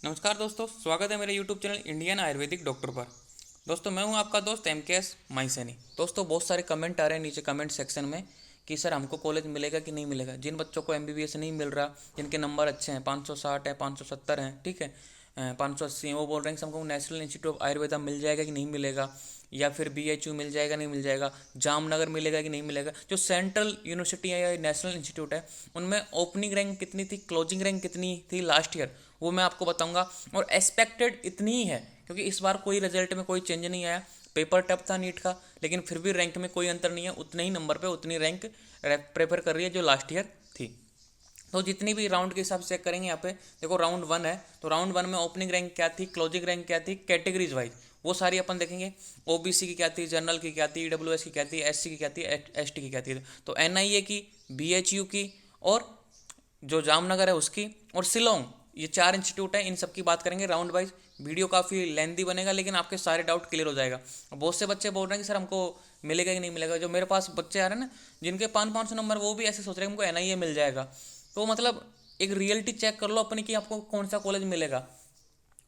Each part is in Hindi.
नमस्कार दोस्तों, स्वागत है मेरे YouTube channel Indian Ayurvedic doctor पर। दोस्तों मैं हूं आपका दोस्त MKS माइसैनी। दोस्तों बहुत सारे कमेंट आ रहे हैं नीचे कमेंट सेक्शन में कि सर हमको कॉलेज मिलेगा कि नहीं मिलेगा। जिन बच्चों को MBBS नहीं मिल रहा, जिनके नंबर अच्छे हैं 560 है 570 हैं, ठीक है 580 हैं, वो बोल रहे हैं कि हमको नेशनल इंस्टीट्यूट ऑफ आयुर्वेदा मिल जाएगा कि नहीं मिलेगा, या फिर BHU मिल जाएगा नहीं मिल जाएगा, जामनगर मिलेगा कि नहीं मिलेगा। जो सेंट्रल यूनिवर्सिटी है या नेशनल इंस्टीट्यूट है उनमें ओपनिंग रैंक कितनी थी, क्लोजिंग रैंक कितनी थी लास्ट ईयर, वो मैं आपको बताऊंगा। और एक्सपेक्टेड इतनी ही है क्योंकि इस बार कोई रिजल्ट में कोई चेंज नहीं आया। पेपर टफ था नीट का, लेकिन फिर भी रैंक में कोई अंतर नहीं है। उतने ही नंबर पे उतनी रैंक प्रेफर कर रही है जो लास्ट ईयर थी। तो जितनी भी राउंड के हिसाब से चेक करेंगे यहाँ पे, देखो राउंड 1 है तो राउंड 1 में ओपनिंग रैंक क्या थी, क्लोजिंग रैंक क्या थी, कैटेगरीज वाइज वो सारी अपन देखेंगे। OBC की क्या थी, जनरल की क्या थी, EWS की क्या थी, SC की क्या थी, ST की क्या थी। तो NIA की, BHU की और जो जामनगर है उसकी और शिलोंग, ये 4 इंस्टीट्यूट हैं। इन सब की बात करेंगे राउंड वाइज। वीडियो काफ़ी लेंदी बनेगा लेकिन आपके सारे डाउट क्लियर हो जाएगा। बहुत से बच्चे बोल रहे हैं कि सर हमको मिलेगा कि नहीं मिलेगा। जो मेरे पास बच्चे आ रहे हैं ना जिनके 500-500 नंबर, वो भी ऐसे सोच रहे हैं हमको NIA मिल जाएगा। तो मतलब एक रियलिटी चेक कर लो अपनी कि आपको कौन सा कॉलेज मिलेगा।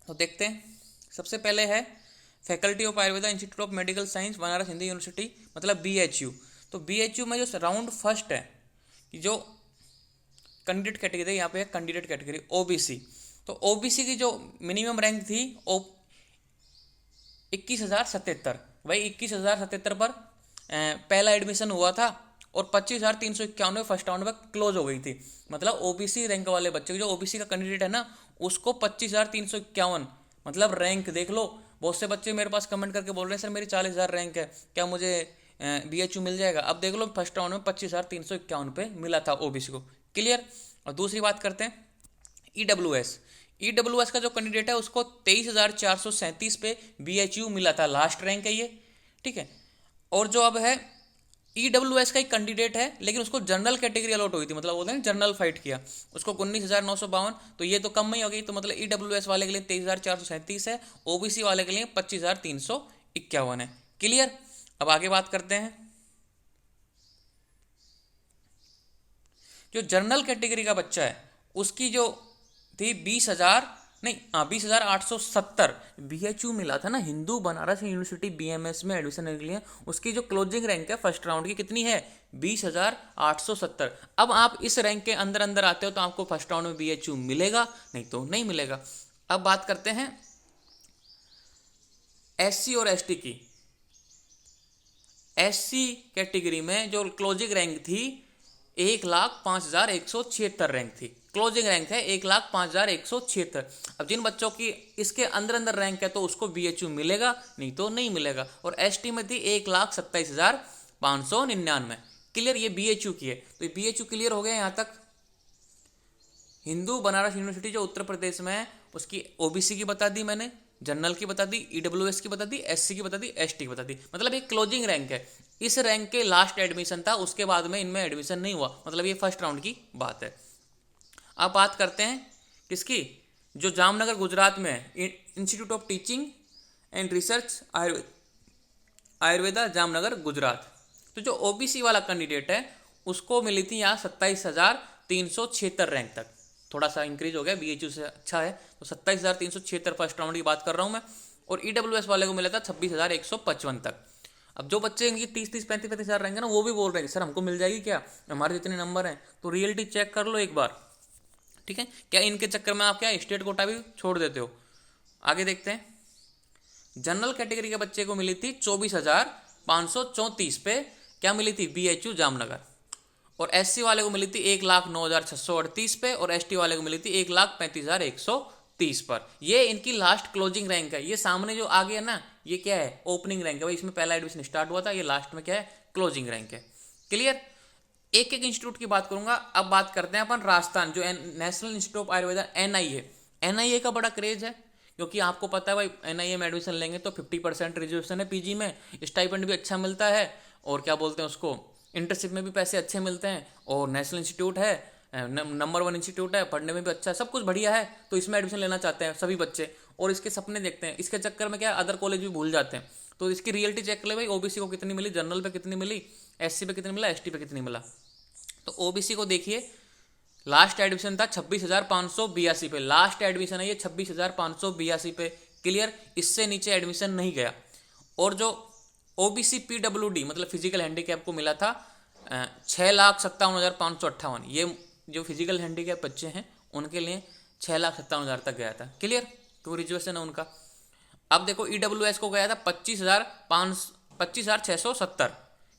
तो देखते हैं। सबसे पहले है faculty of Ayurveda institute of medical science Banaras Hindu university, मतलब BHU। तो BHU में जो राउंड फर्स्ट है, जो कैंडिडेट कैटेगरी, यहाँ पे है कैंडिडेट कैटेगरी OBC। तो OBC की जो मिनिमम रैंक थी ओ 21,077। भाई 21,077 पर पहला एडमिशन हुआ था और 25,391 फर्स्ट राउंड में क्लोज हो गई थी। मतलब OBC रैंक वाले बच्चे, जो OBC का कैंडिडेट है ना, उसको 25,351 मतलब रैंक देख लो। बहुत से बच्चे मेरे पास कमेंट करके बोल रहे हैं सर मेरी 40,000 रैंक है, क्या मुझे BHU मिल जाएगा। अब देख लो फर्स्ट राउंड में 25,351 पे मिला था OBC को। क्लियर। और दूसरी बात करते हैं EWS का जो कैंडिडेट है उसको 23,437 पे BHU मिला था, लास्ट रैंक है ये, ठीक है। और जो अब है EWS का एक कैंडिडेट है लेकिन उसको जनरल कैटेगरी अलॉट हुई थी, मतलब बोलते हैं जनरल फाइट किया, उसको 19,952। तो ये तो कम ही हो गई। तो मतलब EWS वाले के लिए 23,437 है, OBC वाले के लिए 25,351 है। क्लियर। अब आगे बात करते हैं। जो जनरल कैटेगरी का बच्चा है उसकी जो थी 20,000, नहीं हाँ 20,870 BHU मिला था ना, हिंदू बनारस यूनिवर्सिटी BMS में एडमिशन लेने के लिए। उसकी जो क्लोजिंग रैंक है फर्स्ट राउंड की कितनी है, 20,870। अब आप इस रैंक के अंदर अंदर आते हो तो आपको फर्स्ट राउंड में BHU मिलेगा, नहीं तो नहीं मिलेगा। अब बात करते हैं SC और ST की। SC कैटेगरी में जो क्लोजिंग रैंक थी 1,05,176 रैंक थी। क्लोजिंग रैंक है 1,05,176। अब जिन बच्चों की इसके अंदर अंदर रैंक है तो उसको BHU मिलेगा, नहीं तो नहीं मिलेगा। और ST में थी 1,27,599। क्लियर। ये BHU की है। तो ये BHU क्लियर हो गया यहाँ तक। हिंदू बनारस यूनिवर्सिटी जो उत्तर प्रदेश में है उसकी OBC की बता दी मैंने, जनरल की बता दी, EWS की बता दी, SC की बता दी, ST की बता दी। मतलब एक क्लोजिंग रैंक है। इस रैंक के लास्ट एडमिशन था, उसके बाद में इनमें एडमिशन नहीं हुआ, मतलब ये फर्स्ट राउंड की बात है। अब बात करते हैं किसकी, जो जामनगर गुजरात में है, institute of teaching and research Ayurveda Jamnagar Gujarat. तो जो OBC वाला कैंडिडेट है उसको मिली थी यहाँ 27,376 रैंक तक, थोड़ा सा इंक्रीज हो गया, BHU से अच्छा है। तो 27,376 फर्स्ट राउंड की बात कर रहा हूँ मैं। और EWS वाले को मिला था 26,155 तक। अब जो बच्चे इनकी 30-30 35-35 हज़ार रहेंगे ना, वो भी बोल रहे हैं सर हमको मिल जाएगी क्या, हमारे जितने नंबर हैं। तो रियलिटी चेक कर लो एक बार, ठीक है। क्या इनके चक्कर में आप क्या स्टेट कोटा भी छोड़ देते हो। आगे देखते हैं। जनरल कैटेगरी के बच्चे को मिली थी 24,534 पे, क्या मिली थी, BHU जामनगर। और SC वाले को मिली थी 1,09,638 पे और ST वाले को मिली थी 1,35,130 पर। ये इनकी लास्ट क्लोजिंग रैंक है। ये सामने जो आगे है ना, ये क्या है, ओपनिंग रैंक है। भाई इसमें पहला एडमिशन स्टार्ट हुआ था, ये लास्ट में क्या है, क्लोजिंग रैंक है। क्लियर। एक एक इंस्टीट्यूट की बात करूंगा। अब बात करते हैं अपन राजस्थान, जो national Institute of Ayurveda NIA का बड़ा क्रेज है क्योंकि आपको पता है भाई NIA में एडमिशन लेंगे तो 50% रिजर्वेशन है PG में, स्टाइपेंड भी अच्छा मिलता है और क्या बोलते हैं उसको, इंटर्नशिप में भी पैसे अच्छे मिलते हैं। और नेशनल इंस्टीट्यूट है, नंबर 1 इंस्टीट्यूट है, पढ़ने में भी अच्छा है, सब कुछ बढ़िया है। तो इसमें एडमिशन लेना चाहते हैं सभी बच्चे और इसके सपने देखते हैं। इसके चक्कर में क्या अदर कॉलेज भी भूल जाते हैं। तो इसकी रियलिटी चेक कर ले भाई, OBC को कितनी मिली, जनरल पे कितनी मिली, SC पे कितनी मिला, ST पे कितनी मिला। तो OBC को देखिए लास्ट एडमिशन था 26,582 पे, लास्ट एडमिशन है ये 26,582 पे। क्लियर, इससे नीचे एडमिशन नहीं गया। और जो ओबीसी पीडब्ल्यूडी मतलब फिजिकल हैंडीकैप को मिला था 6,57,558, ये जो फिजिकल हैंडीकैप बच्चे हैं उनके लिए 6,57,000 तक गया था। क्लियर, तो रिजर्वेशन है उनका। अब देखो ईडब्ल्यूएस को गया था 25,670।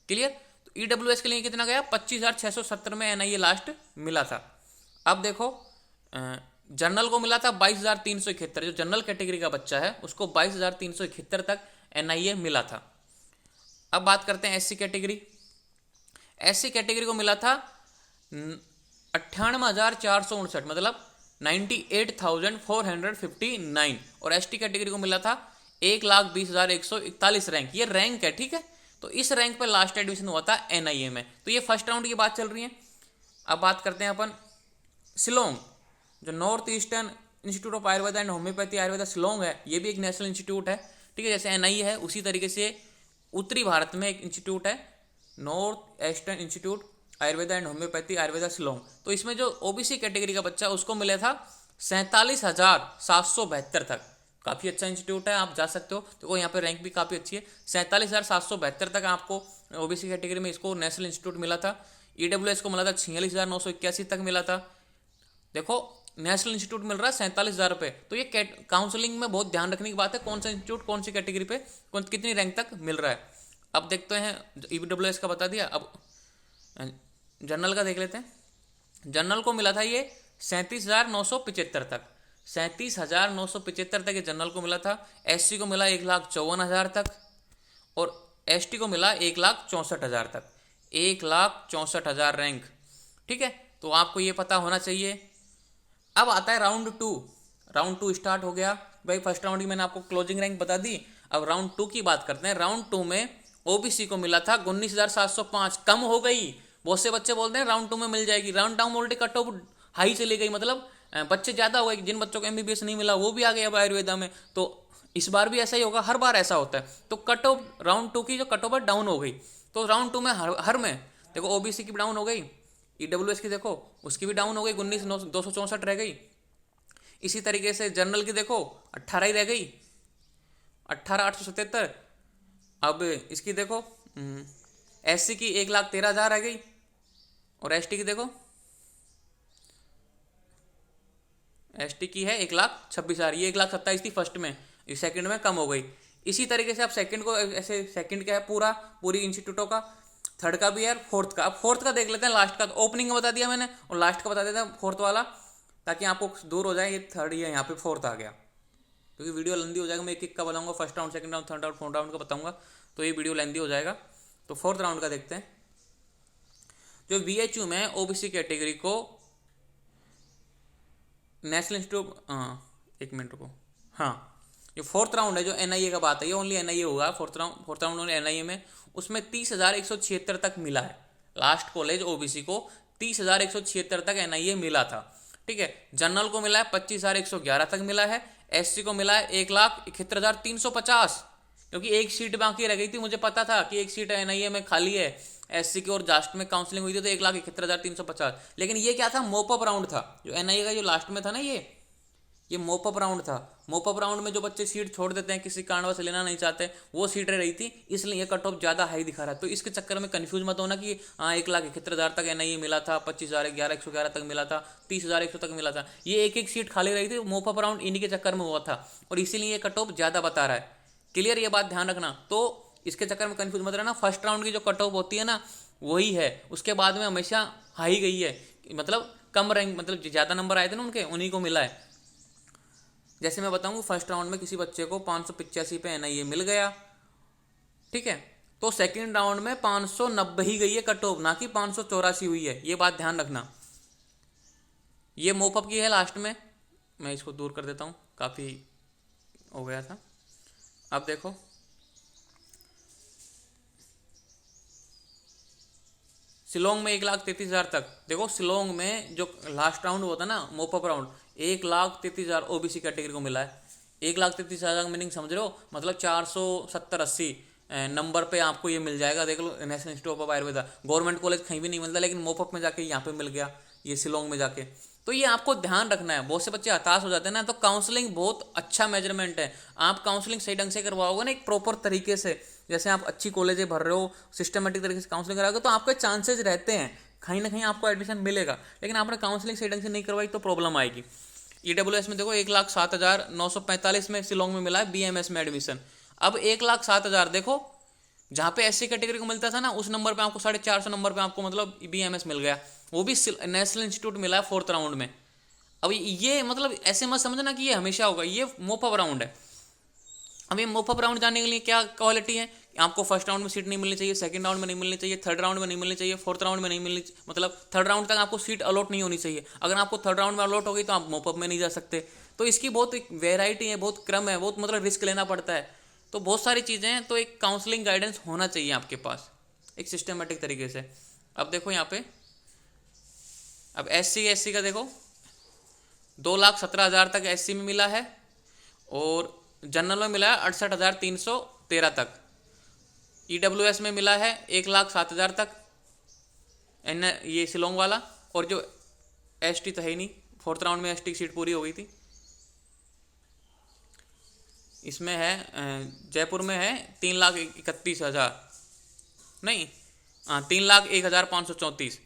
क्लियर, तो ईडब्ल्यूएस के लिए कितना गया 25,670 में एनआईए लास्ट मिला था। अब देखो जनरल को मिला था 22,371, जो जनरल कैटेगरी का बच्चा है उसको 22,371 तक एनआईए मिला था। अब बात करते हैं एससी कैटेगरी। एससी कैटेगरी को मिला था 98,459 मतलब 98,459, और एसटी कैटेगरी को मिला था 1,20,141 रैंक। ये रैंक है, ठीक है। तो इस रैंक पे लास्ट एडमिशन हुआ था एनआईए में। तो ये फर्स्ट राउंड की बात चल रही है। अब बात करते हैं अपन शिलोंग, जो north eastern institute of Ayurveda and homeopathy Ayurveda Shillong है, ये भी एक नेशनल इंस्टीट्यूट है, ठीक है। जैसे एनआईए है उसी तरीके से उत्तरी भारत में एक इंस्टीट्यूट है, north eastern institute Ayurveda and homeopathy Ayurveda Shillong. तो इसमें जो ओबीसी कैटेगरी का बच्चा उसको मिला था 47,772 तक। काफ़ी अच्छा इंस्टीट्यूट है, आप जा सकते हो। देखो यहाँ पे रैंक भी काफ़ी अच्छी है, 47,772 तक आपको ओबीसी कैटेगरी में इसको नेशनल इंस्टीट्यूट मिला था। ईडब्ल्यूएस को मिला था 46,981 तक मिला था। देखो नेशनल इंस्टीट्यूट मिल रहा है 47,000 रुपये। तो ये काउंसलिंग में बहुत ध्यान रखने की बात है, कौन सा इंस्टीट्यूट कौन सी कैटेगरी पे कितनी रैंक तक मिल रहा है। अब देखते हैं, ईडब्ल्यूएस का बता दिया, अब जनरल का देख लेते हैं। जनरल को मिला था ये 37,975 तक, 37,975 तक ये जनरल को मिला था। एससी को मिला 1,54,000 तक, और एसटी को मिला 1,64,000 तक, 1,64,000 रैंक, ठीक है। तो आपको ये पता होना चाहिए। अब आता है round to. Round to start हो गया भाई। फर्स्ट राउंड की मैंने आपको क्लोजिंग रैंक बता दी। अब राउंड टू की बात करते हैं। राउंड टू में ओबीसी को मिला था 19,705, कम हो गई। बहुत से बच्चे बोलते हैं राउंड टू में मिल जाएगी, round down already cut off high चली गई, मतलब बच्चे ज्यादा हो गए। जिन बच्चों को एमबीबीएस नहीं मिला वो भी आ गए अब आयुर्वेदा में। तो इस बार भी ऐसा ही होगा, हर बार ऐसा होता है। तो कट ऑफ राउंड टू की जो कट ऑफ डाउन हो गई, तो राउंड टू में हर में देखो ओबीसी की डाउन हो गई, ईडब्ल्यूएस की देखो उसकी भी डाउन हो गई, 19,264 रह गई। इसी तरीके से जनरल की देखो 18 ही रह गई, 18,877। अब इसकी देखो एससी की 1,13,000 रह गई, और एसटी की देखो एसटी की है 1,26,000। ये 1,27,000 थी फर्स्ट में, ये सेकंड में कम हो गई। इसी तरीके से आप सेकंड को ऐसे, सेकंड का है पूरी इंस्टीट्यूटों का, थर्ड का भी है, फोर्थ का। अब फोर्थ का देख लेते हैं, लास्ट का तो ओपनिंग का बता दिया मैंने, और लास्ट का बता देते हैं फोर्थ वाला, ताकि आपको दूर हो जाए। ये थर्ड, ये यहाँ पे फोर्थ आ गया, क्योंकि वीडियो लेंदी हो जाएगा। मैं एक एक का बताऊंगा, first round, second round, third round, fourth round का बताऊंगा, तो ये वीडियो लेंदी हो जाएगा। तो फोर्थ राउंड का देखते हैं। जो बीएचयू में ओबीसी कैटेगरी को नेशनल इंस्टीट्यूट, एक मिनट रुको, हाँ, जो फोर्थ राउंड है, जो एनआईए का बात है, ये ओनली एनआईए होगा। फोर्थ राउंड ओनली एनआईए में, उसमें 30,176 तक मिला है। लास्ट कॉलेज ओबीसी को 30,176 तक एनआईए मिला था, ठीक है। जनरल को मिला है 25,111 तक मिला है। एससी को मिला है 1,71,350, क्योंकि एक सीट बाकी रह गई थी। मुझे पता था कि एक सीट एनआईए में खाली है एससी की, और लास्ट में काउंसलिंग हुई थी तो 1,71,350। लेकिन ये क्या था, मोपअप राउंड था। जो एनआईए का जो लास्ट में था ना, ये मोपअप राउंड था। मोपअप राउंड में जो बच्चे सीट छोड़ देते हैं, किसी कारणवश लेना नहीं चाहते, वो सीटें रही थी, इसलिए ये कट ऑफ ज्यादा हाई दिखा रहा है। तो इसके चक्कर में कंफ्यूज मत होना कि हाँ 1,71,000 तक एनआईए मिला था, 25,111 तक मिला था, 30,100 तक मिला था। ये एक एक सीट खाली रही थी, मोपअप राउंड इन्हीं के चक्कर में हुआ था, और इसीलिए ये कट ऑफ ज्यादा बता रहा है। क्लियर, ये बात ध्यान रखना। तो इसके चक्कर में कंफ्यूज मत रहना। फर्स्ट राउंड की जो कट ऑफ होती है ना, वही है। उसके बाद में हमेशा हाई गई है, मतलब कम रैंक, मतलब ज्यादा नंबर आए थे ना उनके, उन्हीं को मिला है। जैसे मैं बताऊंगा, फर्स्ट राउंड में किसी बच्चे को 585 पे एनआईए मिल गया, ठीक है, तो सेकंड राउंड में 590 ही गई है कट ऑफ, ना कि 584 हुई है। ये बात ध्यान रखना। ये मोपअप की है लास्ट में, मैं इसको दूर कर देता हूँ, काफी हो गया था। अब देखो शिलोंग में 1,33,000 तक। देखो शिलोंग में जो लास्ट राउंड हुआ था ना, मोपअप राउंड, 1,33,000 ओबीसी कैटेगरी को मिला है। 1,33,000 का मीनिंग समझ रहे हो, मतलब 470-80 नंबर पे आपको ये मिल जाएगा। देख लो, National Institute of Ayurveda, government college कहीं भी नहीं मिलता, लेकिन मोपअप में जाके यहाँ पे मिल गया। ये शिलोंग में जाके। तो ये आपको ध्यान रखना है। बहुत से बच्चे हताश हो जाते हैं ना, तो काउंसलिंग बहुत अच्छा मेजरमेंट है। आप काउंसलिंग सही ढंग से करवाओगे ना, एक प्रॉपर तरीके से, जैसे आप अच्छी कॉलेजें भर रहे हो, सिस्टमेटिक तरीके से काउंसलिंग कराओगे, तो आपके चांसेस रहते हैं कहीं ना कहीं आपको एडमिशन मिलेगा। लेकिन आपने काउंसलिंग सही ढंग से नहीं करवाई तो प्रॉब्लम आएगी। EWS में देखो 1,07,945 में शिलोंग में मिला है BMS में एडमिशन। अब 1,07,000 देखो, जहाँ पे SC कैटेगरी को मिलता था ना, उस नंबर पे आपको 450 नंबर पे आपको मतलब BMS मिल गया, वो भी नेशनल इंस्टीट्यूट मिला है 4th राउंड में। अब ये मतलब ऐसे मत समझना कि ये हमेशा होगा, ये मोपअप राउंड है। अब ये मोपअप राउंड जाने के लिए क्या क्वालिटी है, आपको फर्स्ट राउंड में सीट नहीं मिलनी चाहिए, सेकंड राउंड में नहीं मिलनी चाहिए, थर्ड राउंड में नहीं मिलनी चाहिए, फोर्थ राउंड में नहीं मिलनी, मतलब थर्ड राउंड तक आपको सीट अलॉट नहीं होनी चाहिए। अगर आपको थर्ड राउंड में अलॉट हो गई तो आप मोपअप में नहीं जा सकते। तो इसकी बहुत एक वेराइटी है, बहुत क्रम है, बहुत मतलब रिस्क लेना पड़ता है। तो बहुत सारी चीज़ें हैं, तो एक काउंसलिंग गाइडेंस होना चाहिए आपके पास एक सिस्टमेटिक तरीके से। अब देखो यहाँ पे, अब SC का देखो 2,17,000 तक SC में मिला है, और जनरल में मिला है 68,313 तक। EWS में मिला है 1,07,000 तक, ये शिलोंग वाला। और जो ST तो है ही नहीं, 4th राउंड में ST की सीट पूरी हो गई थी। इसमें है जयपुर में है 3,31,000, नहीं, 3,01,534,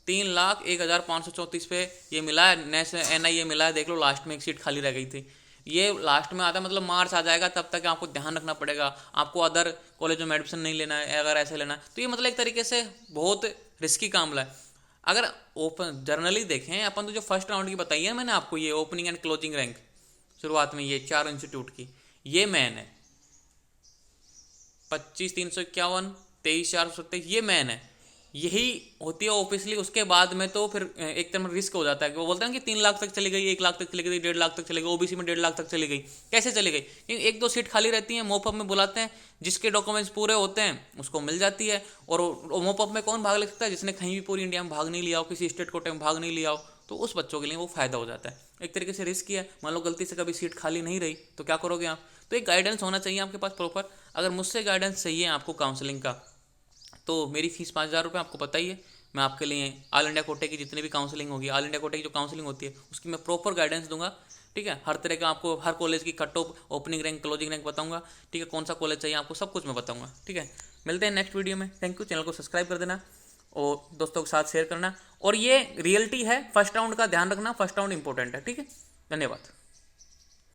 3,01,534 पे ये मिला है। नेशनल NIA मिला है, देख लो लास्ट में एक सीट खाली रह गई थी। ये लास्ट में आता है, मतलब मार्च आ जाएगा, तब तक आपको ध्यान रखना पड़ेगा। आपको अदर कॉलेजों में एडमिशन नहीं लेना है, अगर ऐसे लेना है तो ये मतलब एक तरीके से बहुत रिस्की काम है। अगर ओपन जर्नली देखें अपन, तो जो फर्स्ट राउंड की बताई है मैंने आपको, ये ओपनिंग एंड क्लोजिंग रैंक शुरुआत में ये 4 इंस्टीट्यूट की, ये मैन है। 25,351, 23,427, ये मैन है, यही होती है ऑफिशियली। उसके बाद में तो फिर एक तरह रिस्क हो जाता है कि वो बोलते हैं कि 3 लाख तक चली गई, 1 लाख तक चली गई, 1.5 लाख तक चली गई, OBC में 1.5 लाख तक चली गई। कैसे चली गई? क्योंकि 1-2 सीट खाली रहती हैं, मोपअप में बुलाते हैं, जिसके डॉक्यूमेंट्स पूरे होते हैं उसको मिल जाती है। और मोपअप में कौन भाग ले सकता है? जिसने कहीं भी पूरी इंडिया में भाग नहीं लिया हो, किसी स्टेट कोटे में भाग नहीं लिया हो, तो उस बच्चों के लिए वो फायदा हो जाता है। एक तरीके से रिस्क है, मान लो गलती से कभी सीट खाली नहीं रही तो क्या करोगे आप? तो एक गाइडेंस होना चाहिए आपके पास प्रॉपर। अगर मुझसे गाइडेंस चाहिए आपको काउंसलिंग का, तो मेरी फीस 5,000 रुपये आपको पता ही है। मैं आपके लिए ऑल इंडिया कोटे की जितनी भी काउंसलिंग होगी, ऑल इंडिया कोटे की जो काउंसलिंग होती है, उसकी मैं प्रॉपर गाइडेंस दूंगा। ठीक है, हर तरह का आपको, हर कॉलेज की cut off, opening rank, closing rank बताऊंगा। ठीक है, कौन सा कॉलेज चाहिए आपको, सब कुछ मैं बताऊंगा। ठीक है, मिलते हैं नेक्स्ट वीडियो में। Thank you. चैनल को सब्सक्राइब कर देना और दोस्तों के साथ शेयर करना। और ये रियलिटी है, फर्स्ट राउंड का ध्यान रखना, फर्स्ट राउंड इंपॉर्टेंट है। ठीक है, धन्यवाद।